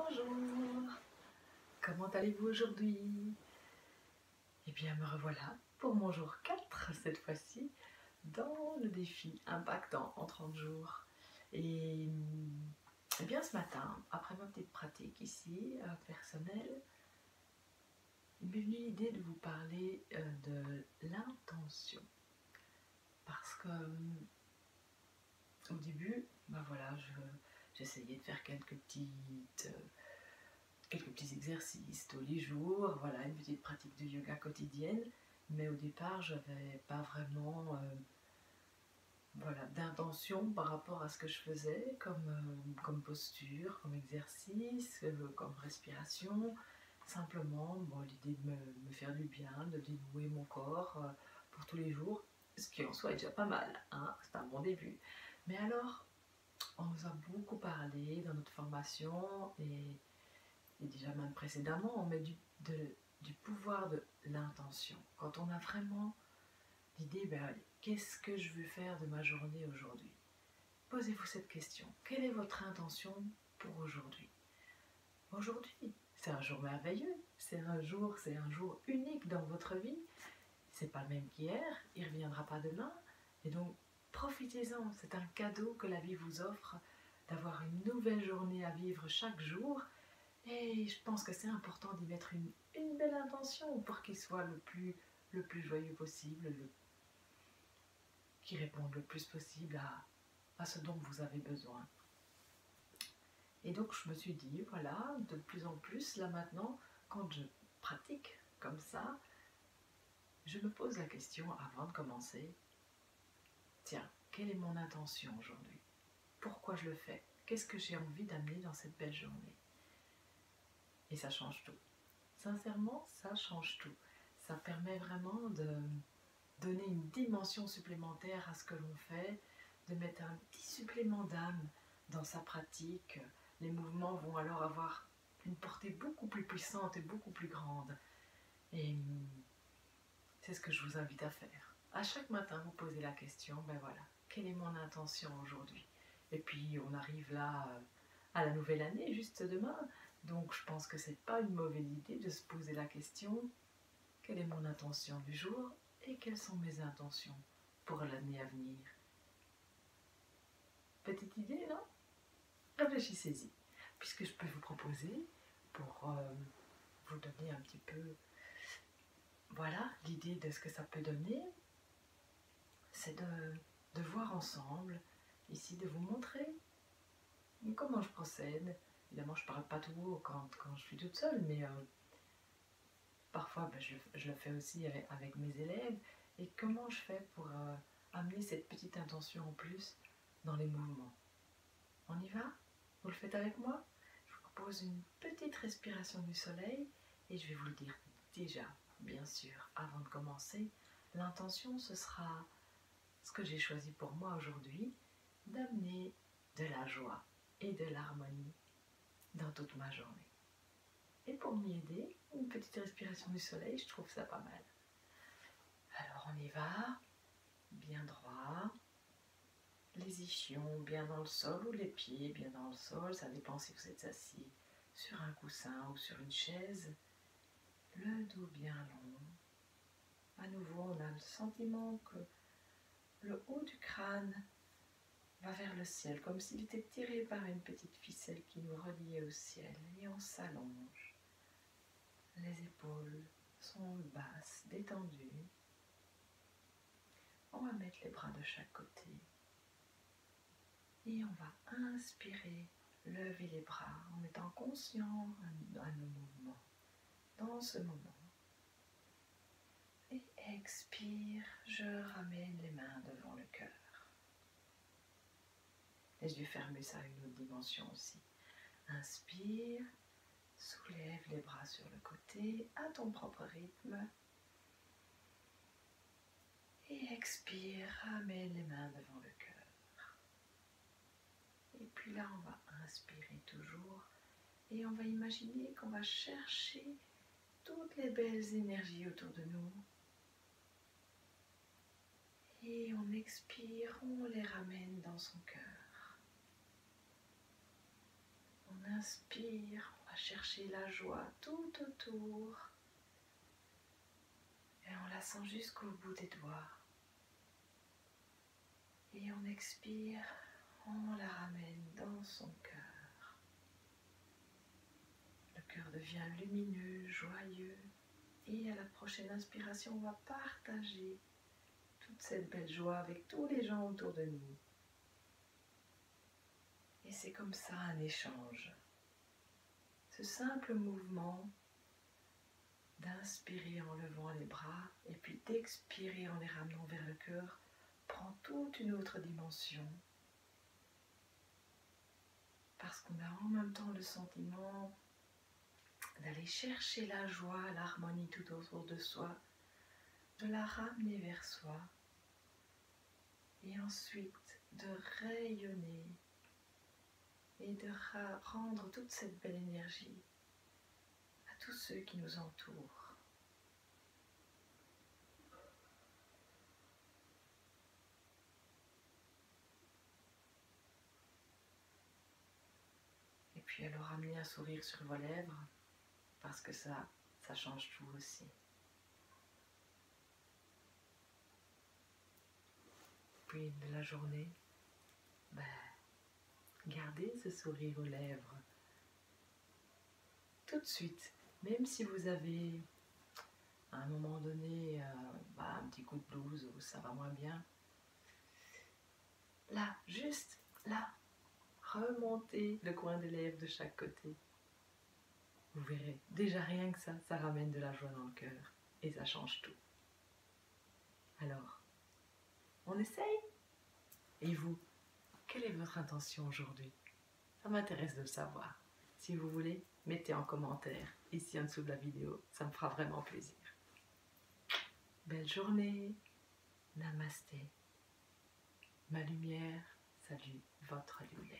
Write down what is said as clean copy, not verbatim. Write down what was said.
Bonjour, comment allez-vous aujourd'hui? Eh bien me revoilà pour mon jour 4 cette fois-ci dans le défi impactant en 30 jours. Et eh bien ce matin, après ma petite pratique ici, personnelle, il m'est venu l'idée de vous parler de l'intention. Parce que au début, ben voilà, j'essayais de faire quelques petits exercices tous les jours, voilà, une petite pratique de yoga quotidienne, mais au départ, je n'avais pas vraiment voilà, d'intention par rapport à ce que je faisais, comme posture, comme exercice, comme respiration. Simplement, bon, l'idée de me faire du bien, de dénouer mon corps pour tous les jours, ce qui en soi est déjà pas mal, hein, c'est un bon début. Mais alors, on nous a beaucoup parlé dans notre formation et déjà même précédemment, on met du pouvoir de l'intention. Quand on a vraiment l'idée, ben, qu'est-ce que je veux faire de ma journée aujourd'hui? Posez-vous cette question. Quelle est votre intention pour aujourd'hui? Aujourd'hui, c'est un jour merveilleux, c'est un jour unique dans votre vie. C'est pas le même qu'hier, il ne reviendra pas demain. Et donc, profitez-en, c'est un cadeau que la vie vous offre d'avoir une nouvelle journée à vivre chaque jour. Et je pense que c'est important d'y mettre une belle intention pour qu'il soit le plus joyeux possible, qui réponde le plus possible à ce dont vous avez besoin. Et donc je me suis dit, voilà, de plus en plus, là maintenant, quand je pratique comme ça, je me pose la question avant de commencer, tiens, quelle est mon intention aujourd'hui? Pourquoi je le fais? Qu'est-ce que j'ai envie d'amener dans cette belle journée? Et ça change tout. Sincèrement, ça change tout. Ça permet vraiment de donner une dimension supplémentaire à ce que l'on fait, de mettre un petit supplément d'âme dans sa pratique. Les mouvements vont alors avoir une portée beaucoup plus puissante et beaucoup plus grande. Et c'est ce que je vous invite à faire. À chaque matin, vous posez la question, ben voilà, quelle est mon intention aujourd'hui? Et puis on arrive là à la nouvelle année, juste demain. Donc je pense que c'est pas une mauvaise idée de se poser la question, quelle est mon intention du jour et quelles sont mes intentions pour l'année à venir? Petite idée, non? Réfléchissez-y, puisque je peux vous proposer, pour vous donner un petit peu, voilà, l'idée de ce que ça peut donner, c'est de voir ensemble, ici, de vous montrer comment je procède. Évidemment, je ne parle pas tout haut quand je suis toute seule, mais parfois, ben, je le fais aussi avec mes élèves. Et comment je fais pour amener cette petite intention en plus dans les mouvements? On y va? Vous le faites avec moi? Je vous propose une petite respiration du soleil et je vais vous le dire déjà, bien sûr, avant de commencer. L'intention, ce sera ce que j'ai choisi pour moi aujourd'hui, d'amener de la joie et de l'harmonie dans toute ma journée. Et pour m'y aider, une petite respiration du soleil, je trouve ça pas mal. Alors on y va, bien droit, les ischions bien dans le sol ou les pieds bien dans le sol, ça dépend si vous êtes assis sur un coussin ou sur une chaise. Le dos bien long. À nouveau, on a le sentiment que le haut du crâne va vers le ciel, comme s'il était tiré par une petite ficelle qui nous reliait au ciel. Et on s'allonge. Les épaules sont basses, détendues. On va mettre les bras de chaque côté. Et on va inspirer, lever les bras en étant conscient à nos mouvements dans ce moment. Et expire, je ramène les mains devant le cœur. Les yeux fermés, ça a une autre dimension aussi. Inspire, soulève les bras sur le côté à ton propre rythme. Et expire, ramène les mains devant le cœur. Et puis là, on va inspirer toujours et on va imaginer qu'on va chercher toutes les belles énergies autour de nous. Et on expire, on les ramène dans son cœur. On inspire, on va chercher la joie tout autour. Et on la sent jusqu'au bout des doigts. Et on expire, on la ramène dans son cœur. Le cœur devient lumineux, joyeux. Et à la prochaine inspiration, on va partager toute cette belle joie avec tous les gens autour de nous. Et c'est comme ça un échange. Ce simple mouvement d'inspirer en levant les bras et puis d'expirer en les ramenant vers le cœur prend toute une autre dimension. Parce qu'on a en même temps le sentiment d'aller chercher la joie, l'harmonie tout autour de soi, de la ramener vers soi et ensuite de rayonner et de rendre toute cette belle énergie à tous ceux qui nous entourent. Et puis alors ramener un sourire sur vos lèvres, parce que ça change tout aussi. Puis de la journée, gardez ce sourire aux lèvres. Tout de suite, même si vous avez à un moment donné un petit coup de blues ou ça va moins bien, là, juste là, remontez le coin des lèvres de chaque côté. Vous verrez, déjà rien que ça ramène de la joie dans le cœur et ça change tout. Alors, on essaye? Et vous, quelle est votre intention aujourd'hui? Ça m'intéresse de le savoir. Si vous voulez, mettez en commentaire ici en dessous de la vidéo, ça me fera vraiment plaisir. Belle journée, namasté. Ma lumière salue votre lumière.